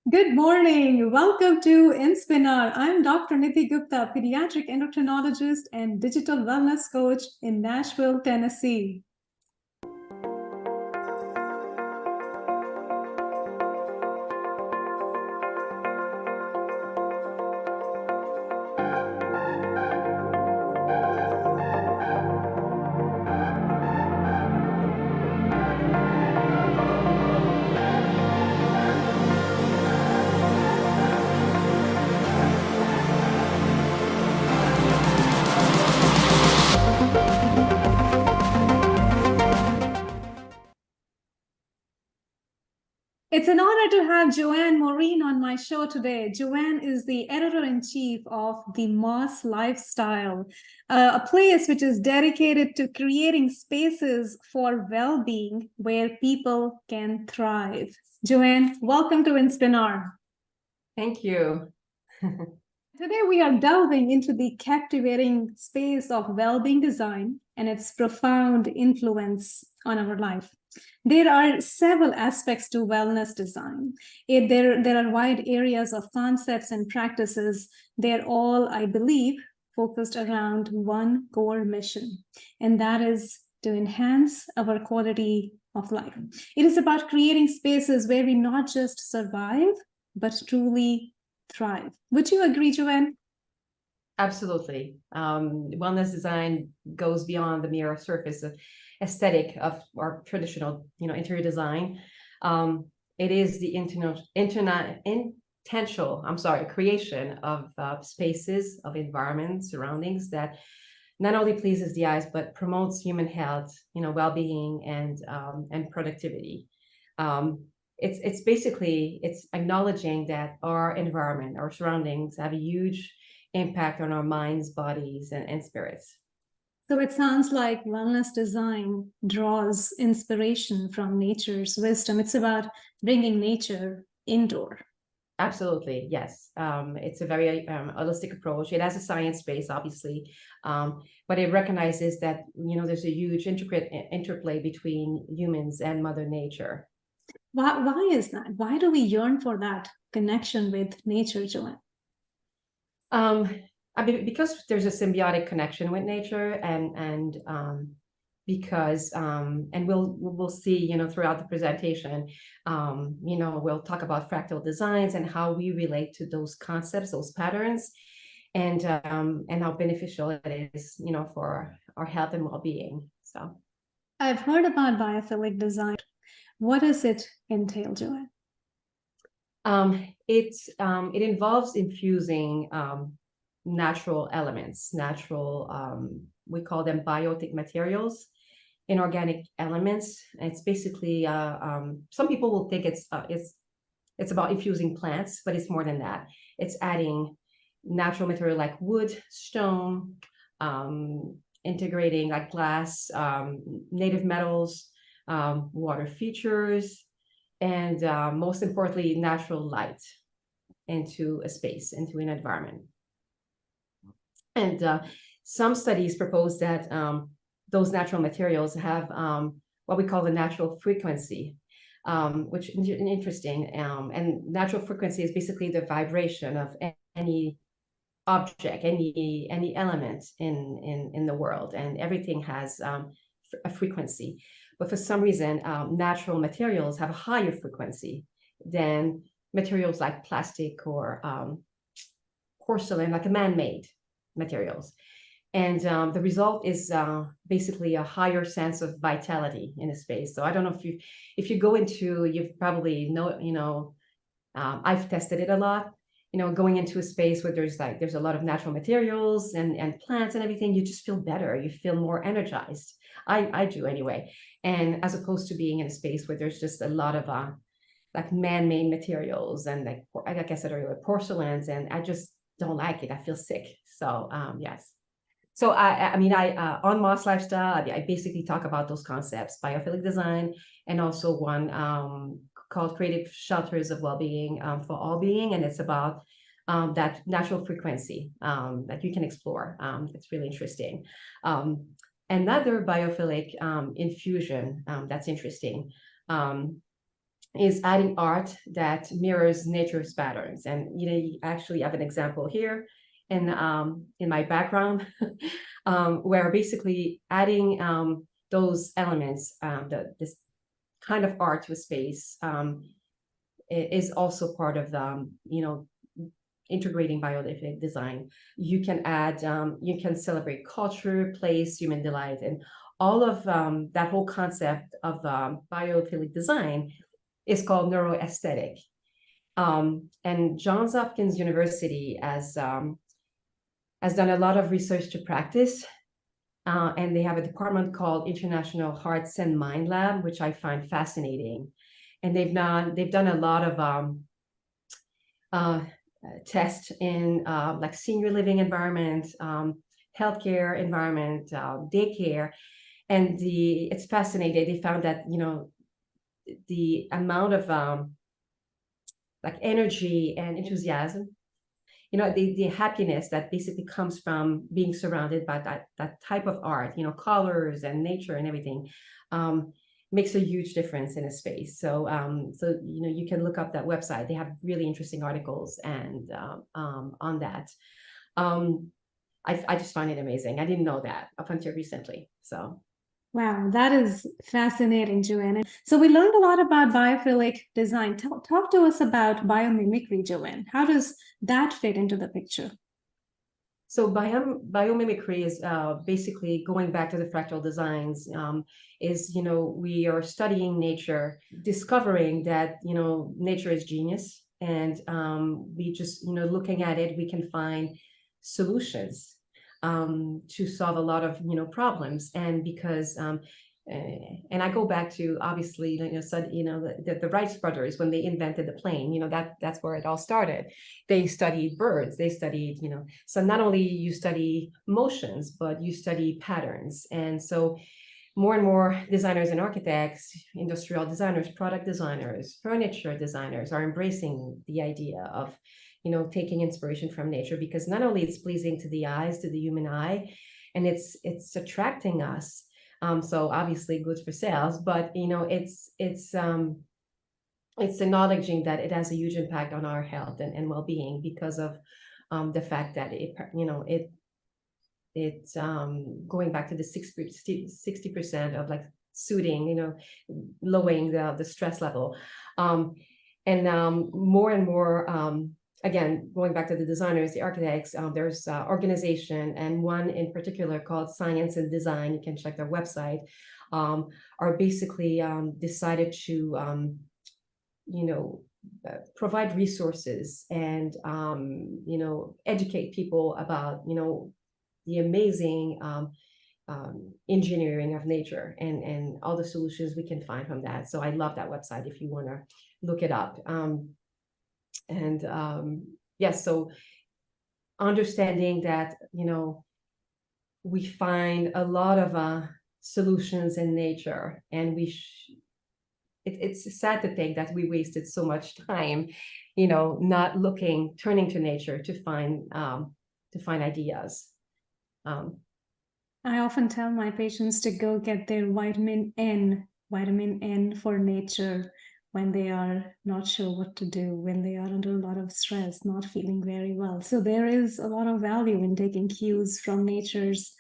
Good morning. Welcome to Inspinar. I'm Dr. Nidhi Gupta, pediatric endocrinologist and digital wellness coach in Nashville, Tennessee. It's an honor to have Johanne Morin on my show today. Johanne is the editor-in-chief of The Moss Lifestyle, a place which is dedicated to creating spaces for well-being where people can thrive. Johanne, welcome to Inspinar. Thank you. Today, we are delving into the captivating space of well-being design and its profound influence on our life. There are several aspects to wellness design. There are wide areas of concepts and practices. They're all, I believe, focused around one core mission, and that is to enhance our quality of life. It is about creating spaces where we not just survive, but truly thrive. Would you agree, Joanne? Absolutely. Wellness design goes beyond the mere surface of aesthetic of our traditional, interior design. It is the intentional creation of spaces, of environments, surroundings that not only pleases the eyes but promotes human health, well-being and productivity. It's basically acknowledging that our environment, our surroundings have a huge impact on our minds, bodies, and spirits. So it sounds like wellness design draws inspiration from nature's wisdom. It's about bringing nature indoor. Absolutely, yes. It's a very holistic approach. It has a science base, obviously, but it recognizes that there's a huge intricate interplay between humans and Mother Nature. Why is that? Why do we yearn for that connection with nature, Joanne? I mean, because there's a symbiotic connection with nature, and because and we'll see, throughout the presentation, we'll talk about fractal designs and how we relate to those concepts, those patterns, and how beneficial it is, for our health and well-being. So I've heard about biophilic design. What does it entail, Joanne? It involves infusing natural elements, we call them biotic materials, inorganic elements. It's basically some people will think it's about infusing plants, but it's more than that. It's adding natural material like wood, stone, integrating like glass, native metals, water features, and most importantly, natural light into a space, into an environment. And some studies propose that those natural materials have what we call the natural frequency, which is interesting. And natural frequency is basically the vibration of any object, any element in the world, and everything has a frequency. But for some reason, natural materials have a higher frequency than materials like plastic or porcelain, like a man-made materials. And the result is basically a higher sense of vitality in a space. So I don't know if you go into, you've probably know, I've tested it a lot. Going into a space where there's a lot of natural materials and plants and everything, you just feel better. You feel more energized. I do anyway. And as opposed to being in a space where there's just a lot of like man-made materials and like I said earlier, porcelains, and I just don't like it. I feel sick. So yes. So I mean, on Moss Lifestyle, I basically talk about those concepts: biophilic design, and also one called Creative Shelters of Wellbeing for All Being, and it's about that natural frequency that you can explore. It's really interesting. Another biophilic infusion that's interesting is adding art that mirrors nature's patterns. And you actually have an example here in my background, where basically adding those elements, this kind of art to a space, is also part of the integrating biolithic design. You can add, you can celebrate culture, place, human delight, and all of that whole concept of biophilic design is called neuroaesthetic. And Johns Hopkins University has done a lot of research to practice, and they have a department called International Hearts and Mind Lab, which I find fascinating. And they've done a lot of tests in like senior living environment, healthcare environment, daycare, and it's fascinating. They found that the amount of like energy and enthusiasm, the happiness that basically comes from being surrounded by that type of art, colors and nature and everything, makes a huge difference in a space. So you can look up that website. They have really interesting articles and on that. I just find it amazing. I didn't know that up until recently. So Wow, that is fascinating, Joanne. So we learned a lot about biophilic design. Talk to us about biomimicry, Joanne. How does that fit into the picture? So biomimicry is basically going back to the fractal designs, is, we are studying nature, discovering that, nature is genius. And we just, looking at it, we can find solutions to solve a lot of, problems. And because and I go back to obviously, the Wright brothers, when they invented the plane, that's where it all started. They studied birds, they studied, so not only you study motions, but you study patterns. And so more and more designers and architects, industrial designers, product designers, furniture designers are embracing the idea of, taking inspiration from nature, because not only it's pleasing to the eyes, to the human eye, and it's attracting us. So obviously good for sales, but it's acknowledging that it has a huge impact on our health and well-being, because of the fact that it's going back to the 60% of like soothing, lowering the stress level, and more and more. Again, going back to the designers, the architects, there's organization, and one in particular called Science and Design, you can check their website, are basically decided to, provide resources and, educate people about, the amazing engineering of nature and all the solutions we can find from that. So I love that website if you want to look it up. And yes, so understanding that, we find a lot of solutions in nature, and it's sad to think that we wasted so much time, not turning to nature to find ideas. I often tell my patients to go get their vitamin N for nature, when they are not sure what to do, when they are under a lot of stress, not feeling very well. So there is a lot of value in taking cues from nature's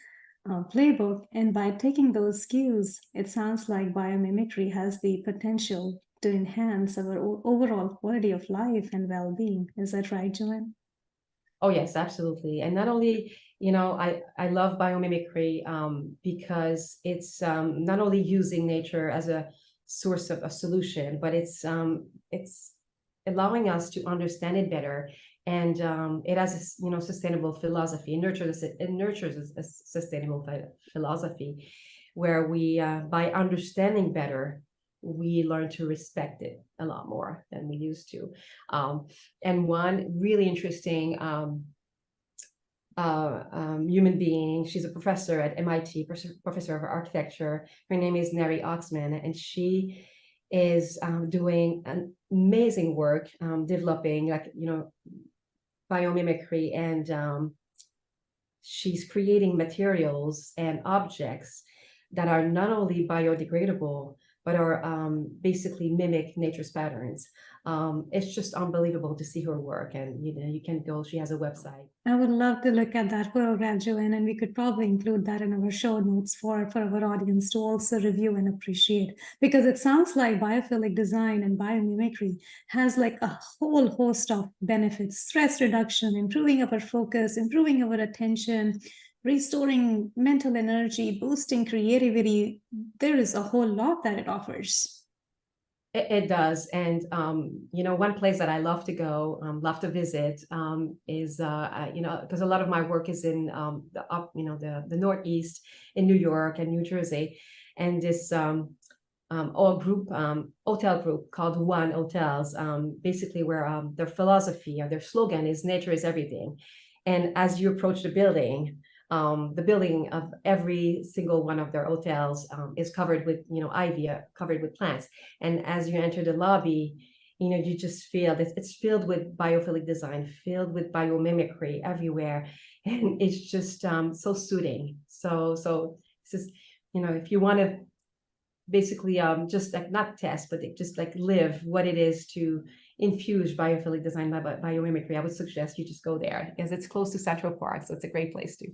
playbook. And by taking those cues, it sounds like biomimicry has the potential to enhance our overall quality of life and well-being. Is that right, Joanne? Oh yes, absolutely. And not only, I love biomimicry because it's not only using nature as a source of a solution, but it's allowing us to understand it better. And it has a sustainable philosophy. It nurtures a sustainable philosophy, where we by understanding better, we learn to respect it a lot more than we used to. And one really interesting human being, she's a professor at MIT, professor of architecture. Her name is Neri Oxman, and she is doing an amazing work developing biomimicry, and she's creating materials and objects that are not only biodegradable, but are basically mimic nature's patterns. It's just unbelievable to see her work, and you can go. She has a website. I would love to look at that photograph, Joanne, and we could probably include that in our show notes for our audience to also review and appreciate. Because it sounds like biophilic design and biomimicry has like a whole host of benefits: stress reduction, improving our focus, improving our attention, restoring mental energy, boosting creativity. There is a whole lot that it offers. It does, and one place that I love to go, love to visit, is because a lot of my work is in the Northeast, in New York and New Jersey, and this all group hotel group called One Hotels, basically where their philosophy or their slogan is nature is everything, and as you approach the building of every single one of their hotels is covered with ivy, covered with plants, and as you enter the lobby, you just feel that it's filled with biophilic design, filled with biomimicry everywhere, and it's just so soothing. So this is, if you want to basically just like not test, but just like live what it is to infuse biophilic design by biomimicry, I would suggest you just go there, because it's close to Central Park, so it's a great place to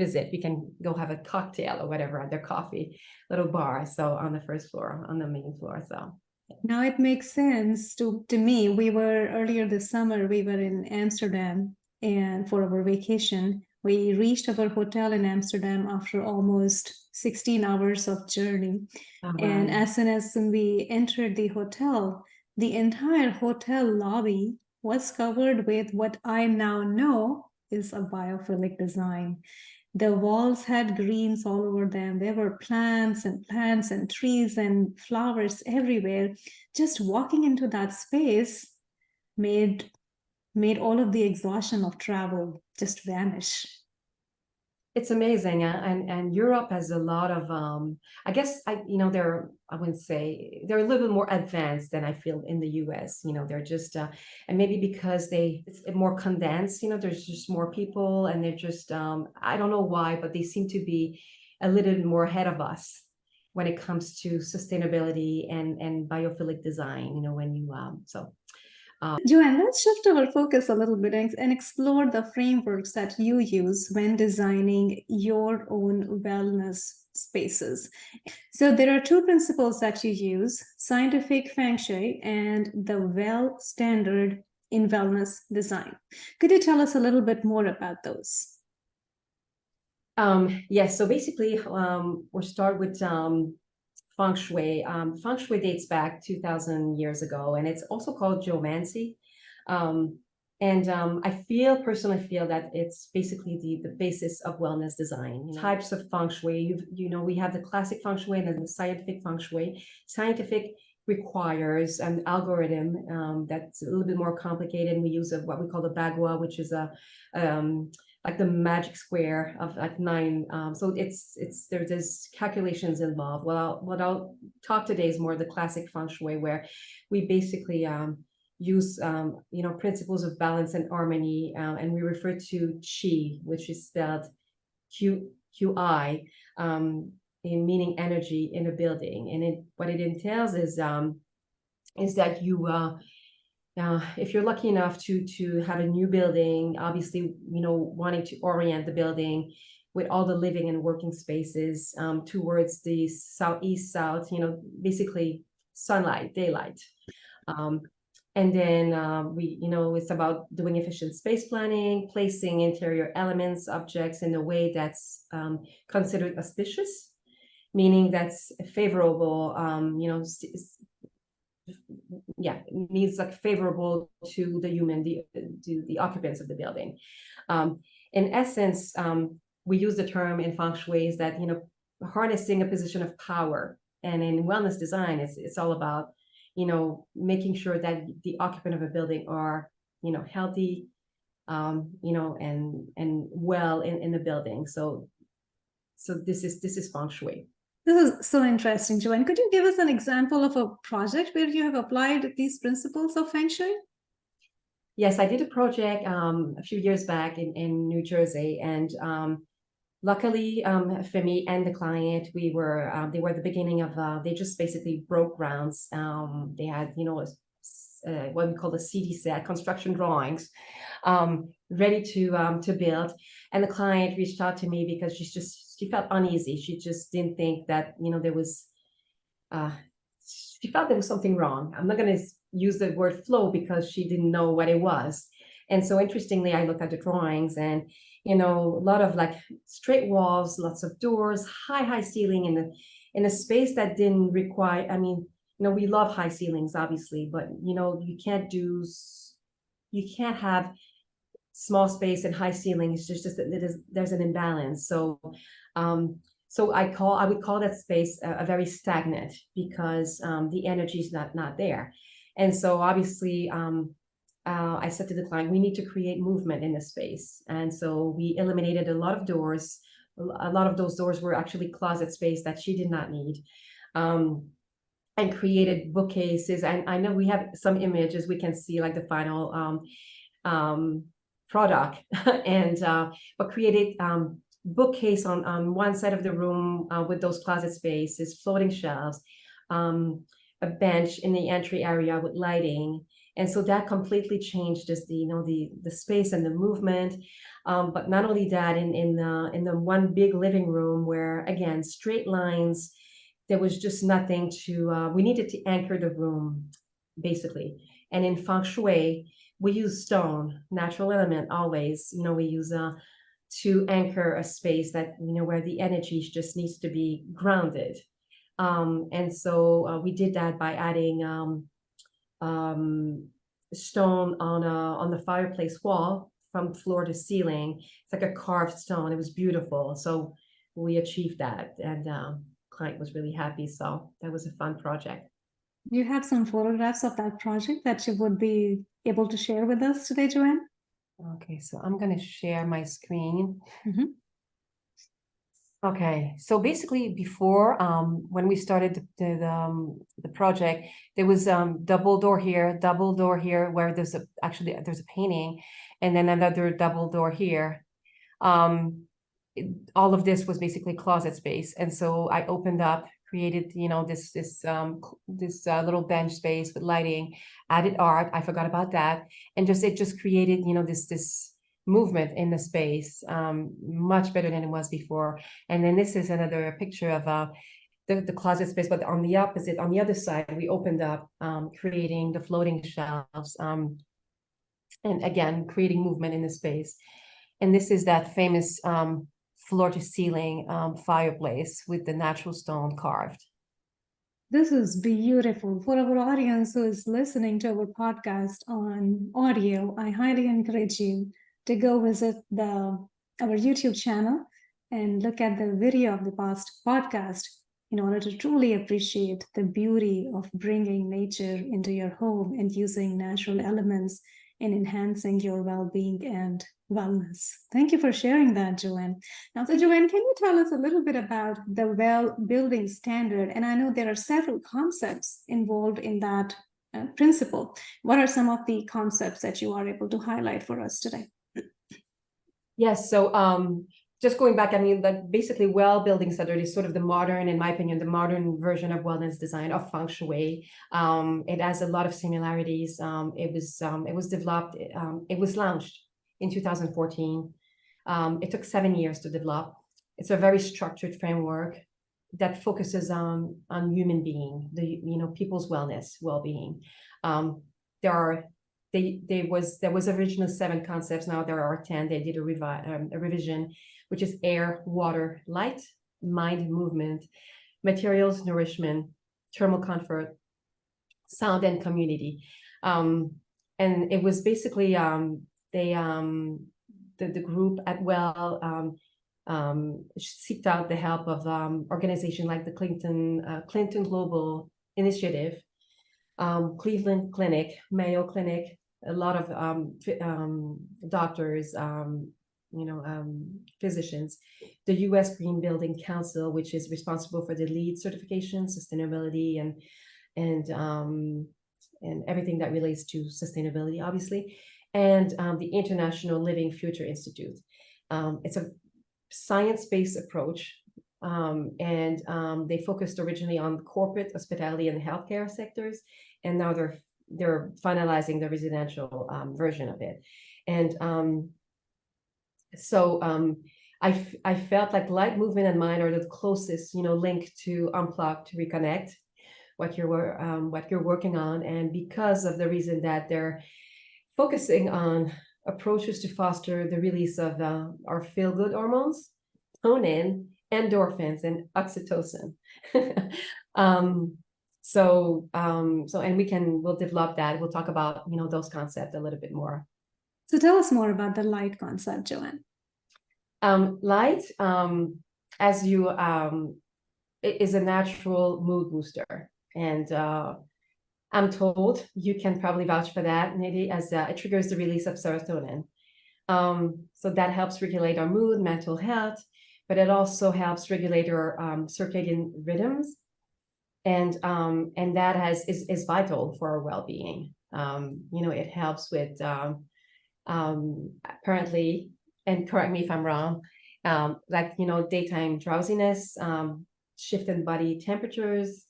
visit. We can go have a cocktail or whatever at their coffee little bar, so on the first floor, on the main floor. So now it makes sense to me. We were earlier this summer, we were in Amsterdam, and for our vacation, we reached our hotel in Amsterdam after almost 16 hours of journey. And as soon as we entered the hotel, the entire hotel lobby was covered with what I now know is a biophilic design. The walls had greens all over them. There were plants and trees and flowers everywhere. Just walking into that space made all of the exhaustion of travel just vanish. it's amazing, and Europe has a lot of I guess I wouldn't say they're a little bit more advanced than I feel in the US. They're just and maybe because it's more condensed, there's just more people, and they're just I don't know why, but they seem to be a little bit more ahead of us when it comes to sustainability and biophilic design. When you so Joanne, let's shift our focus a little bit and explore the frameworks that you use when designing your own wellness spaces. So there are two principles that you use: scientific feng shui and the well standard in wellness design. Could you tell us a little bit more about those? Yes, so basically we'll start with feng shui. Feng shui dates back 2,000 years ago, and it's also called geomancy. I personally feel that it's basically the basis of wellness design. Types of feng shui, we have the classic feng shui and then the scientific feng shui. Scientific requires an algorithm that's a little bit more complicated. We use what we call the bagua, which is a like the magic square of like 9. So there's calculations involved. What I'll talk today is more the classic feng shui, where we basically use principles of balance and harmony, and we refer to qi, which is spelled qi, meaning energy in a building. And what it entails is that you if you're lucky enough to have a new building, obviously, wanting to orient the building with all the living and working spaces towards the southeast, south, basically sunlight, daylight. And then it's about doing efficient space planning, placing interior elements, objects in a way that's considered auspicious, meaning that's favorable, needs like favorable to the occupants of the building. In essence, we use the term in feng shui is that harnessing a position of power, and in wellness design, it's all about making sure that the occupant of a building are healthy, and well in the building. So this is feng shui. This is so interesting, Joanne. Could you give us an example of a project where you have applied these principles of feng shui? Yes, I did a project a few years back in New Jersey, and luckily, for me and the client, they were the beginning of, they just basically broke grounds. They had, what we call the CD set, construction drawings, ready to build. And the client reached out to me because she felt uneasy. She just didn't think that, there was, she felt there was something wrong. I'm not going to use the word flow because she didn't know what it was. And so interestingly, I looked at the drawings and, a lot of like straight walls, lots of doors, high ceiling in a space that didn't require, we love high ceilings, obviously, but, you can't have small space and high ceilings. It's just there's an imbalance. So, I would call that space a very stagnant because the energy is not there. And so obviously, I said to the client, we need to create movement in the space. And so we eliminated a lot of doors. A lot of those doors were actually closet space that she did not need. And created bookcases. And I know we have some images we can see, like the final product, and but created bookcase on one side of the room with those closet spaces, floating shelves, a bench in the entry area with lighting. And so that completely changed just the space and the movement. But not only that, in the one big living room where, again, straight lines, there was just nothing to, we needed to anchor the room, basically. And in feng shui, we use stone, natural element always, we use to anchor a space that, where the energy just needs to be grounded. And so we did that by adding stone on the fireplace wall from floor to ceiling. It's like a carved stone. It was beautiful. So we achieved that, and client was really happy. So that was a fun project. You have some photographs of that project that you would be able to share with us today, Johanne? Okay, so I'm going to share my screen. Mm-hmm. Okay, so basically before, when we started the project, there was double door here, where there's a painting, and then another double door here. All of this was basically closet space, and so I opened up, created this little bench space with lighting, added art. I forgot about that, and it just created this movement in the space, much better than it was before. And then this is another picture of the closet space, but on the opposite, on the other side, we opened up, creating the floating shelves, and again, creating movement in the space. And this is that famous floor to ceiling fireplace with the natural stone carved. This is beautiful. For our audience who is listening to our podcast on audio, I highly encourage you to go visit our YouTube channel and look at the video of the past podcast in order to truly appreciate the beauty of bringing nature into your home and using natural elements in enhancing your well-being and wellness. Thank you for sharing that, Johanne. Now, so Johanne, can you tell us a little bit about the well building standard? And I know there are several concepts involved in that principle. What are some of the concepts that you are able to highlight for us today? Yes, so just going back, like basically well building standard is sort of the modern, in my opinion, the modern version of wellness design, of feng shui. It has a lot of similarities. It was developed, it was launched in 2014. It took 7 years to develop. It's a very structured framework that focuses on human being, people's wellness, well-being. There was originally 7 concepts. Now there are 10. They did a revision, which is air, water, light, mind, movement, materials, nourishment, thermal comfort, sound, and community. And it was basically the group at Well seeked out the help of organizations like the Clinton Global Initiative, Cleveland Clinic, Mayo Clinic, a lot of doctors, physicians, the U.S. Green Building Council, which is responsible for the LEED certification, sustainability, and everything that relates to sustainability, obviously, and the International Living Future Institute. It's a science-based approach. They focused originally on corporate, hospitality, and healthcare sectors, and now they're finalizing the residential version of it. And I felt like light, movement, and mind are the closest, link to unplug, to reconnect what you're working on. And because of the reason that they're focusing on approaches to foster the release of our feel-good hormones, tonin, endorphins, and oxytocin. We'll develop that. We'll talk about, those concepts a little bit more. So tell us more about the light concept, Johanne. Light, as you, it is a natural mood booster. And I'm told, you can probably vouch for that, Nidhi, as it triggers the release of serotonin. So that helps regulate our mood, mental health, but it also helps regulate our circadian rhythms. And that is vital for our well-being. It helps with apparently, and correct me if I'm wrong, daytime drowsiness, shift in body temperatures,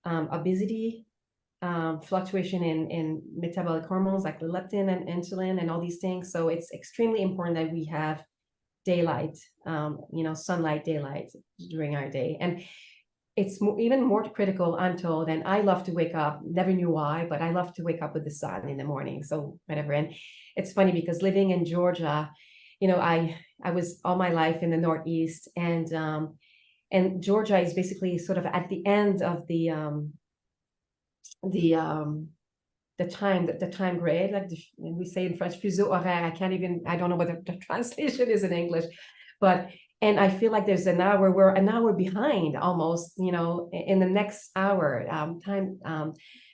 obesity, fluctuation in metabolic hormones like leptin and insulin and all these things. So it's extremely important that we have daylight, sunlight, daylight during our day. And it's even more critical, I'm told, and I love to wake up, never knew why, but I love to wake up with the sun in the morning. So whatever. And it's funny because living in Georgia, I was all my life in the Northeast, and Georgia is basically sort of at the end of the time grade, like we say in French, fuseau horaire. I don't know what the translation is in English, and I feel like there's we're an hour behind almost, in the next hour time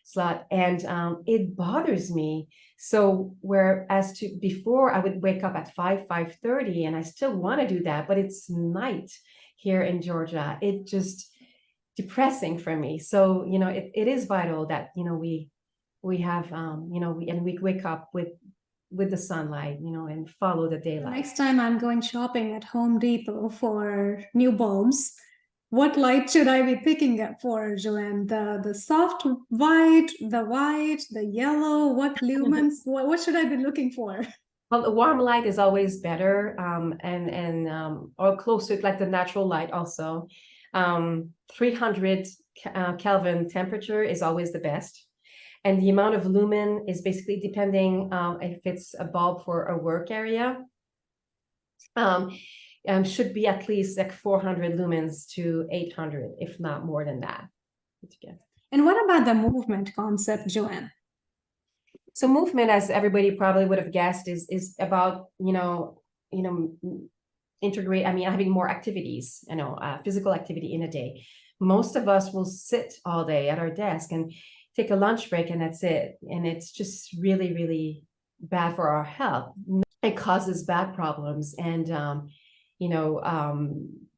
slot, and it bothers me. So whereas before I would wake up at 5:30, and I still want to do that, but it's night here in Georgia. It just depressing for me. So it is vital that we have we wake up with the sunlight, and follow the daylight. Next time I'm going shopping at Home Depot for new bulbs, what light should I be picking up for, Johanne? The soft white, the yellow, what lumens? what should I be looking for? Well, the warm light is always better, or close to like the natural light also. 300 Kelvin temperature is always the best. And the amount of lumen is basically depending if it's a bulb for a work area. Should be at least like 400 lumens to 800, if not more than that. And what about the movement concept, Johanne? So movement, as everybody probably would have guessed, is about having more activities, physical activity in a day. Most of us will sit all day at our desk and take a lunch break, and that's it. And it's just really, really bad for our health. It causes back problems. And,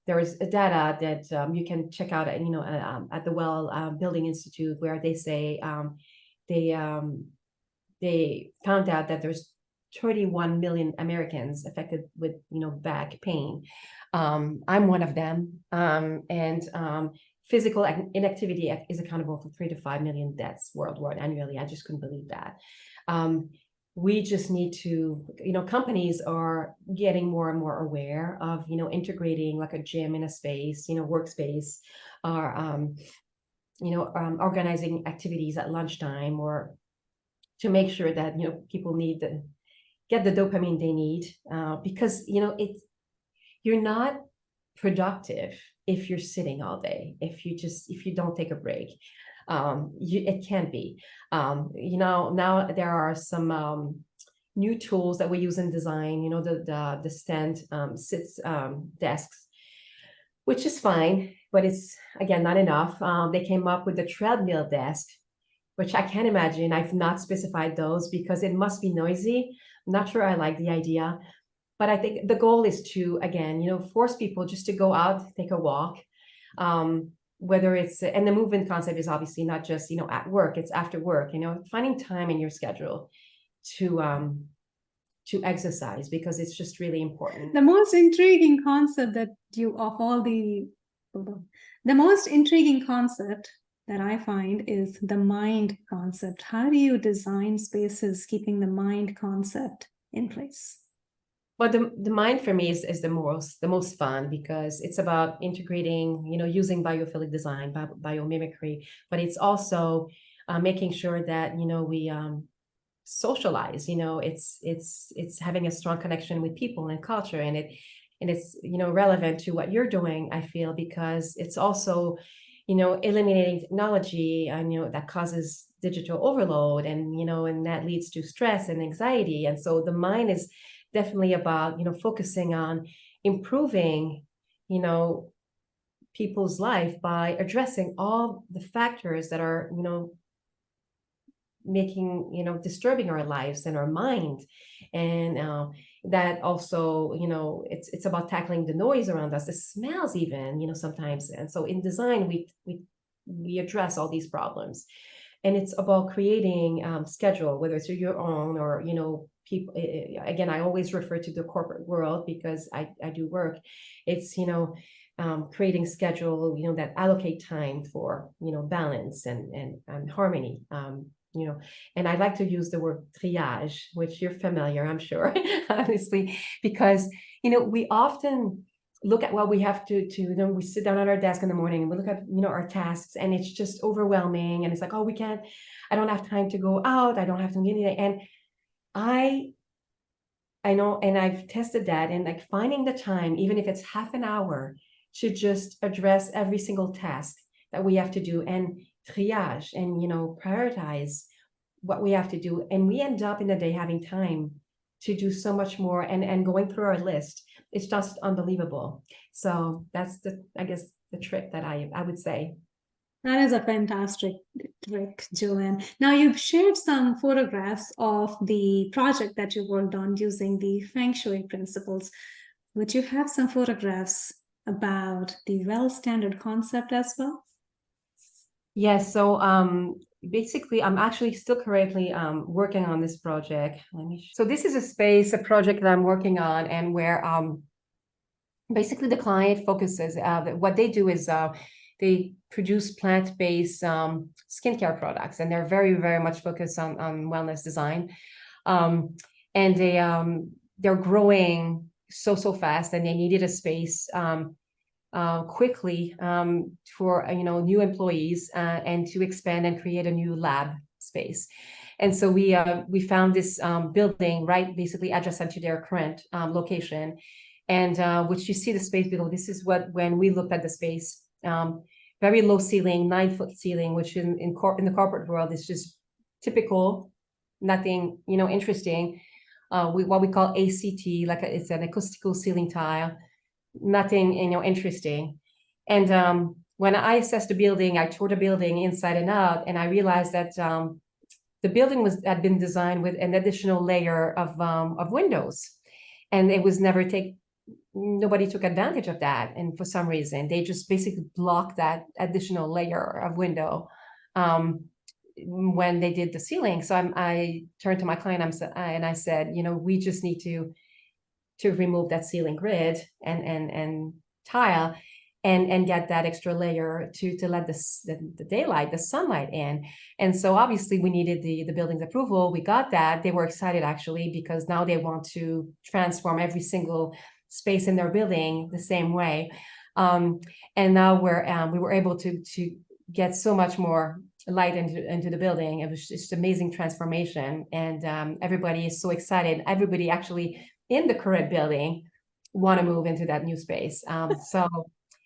there is data that you can check out, at the Well Building Institute, where they say they found out that there's 31 million Americans affected with, back pain. I'm one of them. Physical inactivity is accountable for 3 to 5 million deaths worldwide annually. I just couldn't believe that. We just need to, companies are getting more and more aware of, integrating like a gym in a space, workspace, or, organizing activities at lunchtime, or to make sure that, people get the dopamine they need, because, you're not productive if you're sitting all day, if you don't take a break. It can be. Now there are some new tools that we use in design, the stand sits desks, which is fine, but it's, again, not enough. They came up with the treadmill desk, which I can't imagine. I've not specified those because it must be noisy. I'm not sure I like the idea. But I think the goal is to, again, force people just to go out, take a walk, whether it's, and the movement concept is obviously not just, at work, it's after work, finding time in your schedule to to exercise, because it's just really important. The most intriguing concept that you, of all the, hold on. The most intriguing concept that I find is the mind concept. How do you design spaces keeping the mind concept in place? But the mind for me is the most fun, because it's about integrating, using biophilic design, biomimicry, but it's also making sure that, we socialize. It's having a strong connection with people and culture, and it's relevant to what you're doing, I feel, because it's also eliminating technology, and that causes digital overload, and that leads to stress and anxiety. And so the mind is definitely about focusing on improving people's life by addressing all the factors that are making disturbing our lives and our mind. And that also it's about tackling the noise around us, the smells even sometimes. And so in design we address all these problems, and it's about creating schedule, whether it's your own or people. Again, I always refer to the corporate world because I do work. It's creating schedule that allocate time for balance and harmony. And I like to use the word triage, which you're familiar, I'm sure, honestly, because we often look at what we have to we sit down at our desk in the morning and we look at our tasks, and it's just overwhelming, and it's like, oh, I don't have time to go out, I don't have to do anything. And I know, and I've tested that, and like finding the time, even if it's half an hour, to just address every single task that we have to do, and triage and prioritize what we have to do, and we end up in the day having time to do so much more, and going through our list, it's just unbelievable. So that's I guess the trick that I would say. That is a fantastic trick, Joanne. Now, you've shared some photographs of the project that you worked on using the Feng Shui principles. Would you have some photographs about the well standard concept as well? Yes. So basically, I'm actually still currently working on this project. So this is a project that I'm working on, and where basically the client focuses. What they do is they produce plant-based skincare products, and they're very, very much focused on wellness design. And they're growing so fast, and they needed a space quickly for new employees, and to expand and create a new lab space. And so we found this building right basically adjacent to their current location, and which you see the space below. This is when we looked at the space, very low ceiling, 9-foot ceiling, which in the corporate world is just typical, nothing interesting. What we call ACT, it's an acoustical ceiling tile, nothing interesting. And when I assessed the building, I toured the building inside and out, and I realized that the building had been designed with an additional layer of windows, and it was nobody took advantage of that. And for some reason, they just basically blocked that additional layer of window when they did the ceiling. So I turned to my client and I said, we just need to remove that ceiling grid and tile and get that extra layer to let the daylight, the sunlight in. And so obviously we needed the building's approval. We got that. They were excited actually, because now they want to transform every single space in their building the same way. And now we were able to get so much more light into the building. It was just amazing transformation, and everybody is so excited. Everybody actually in the current building want to move into that new space. So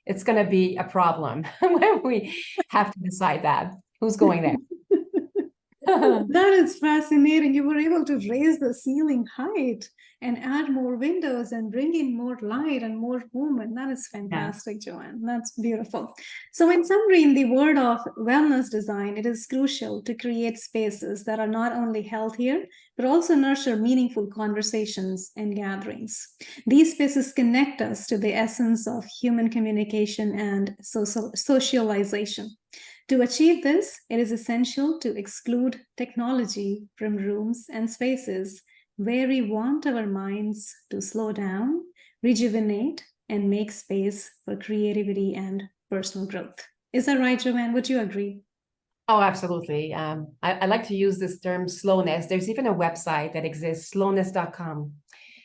it's going to be a problem when we have to decide that who's going there. That is fascinating. You were able to raise the ceiling height and add more windows and bring in more light and more movement. That is fantastic, yeah. Joanne. That's beautiful. So in summary, in the world of wellness design, it is crucial to create spaces that are not only healthier, but also nurture meaningful conversations and gatherings. These spaces connect us to the essence of human communication and socialization. To achieve this, it is essential to exclude technology from rooms and spaces where we want our minds to slow down, rejuvenate, and make space for creativity and personal growth. Is that right, Joanne? Would you agree? Oh, absolutely. I like to use this term slowness. There's even a website that exists, slowness.com.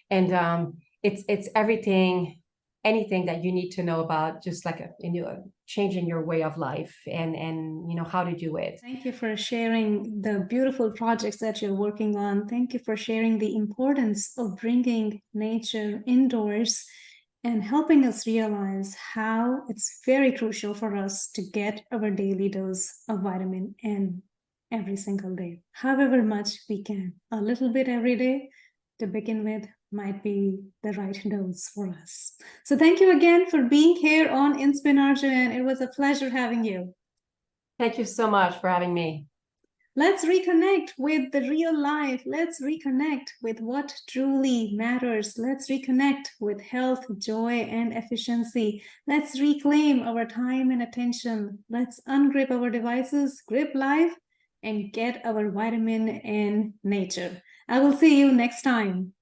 And it's everything, anything that you need to know about just like changing your way of life and how to do it. Thank you for sharing the beautiful projects that you're working on. Thank you for sharing the importance of bringing nature indoors and helping us realize how it's very crucial for us to get our daily dose of vitamin N every single day, however much we can. A little bit every day to begin with might be the right dose for us. So thank you again for being here on Inspinar, Joanne. It was a pleasure having you. Thank you so much for having me. Let's reconnect with the real life. Let's reconnect with what truly matters. Let's reconnect with health, joy, and efficiency. Let's reclaim our time and attention. Let's ungrip our devices, grip life, and get our vitamin in nature. I will see you next time.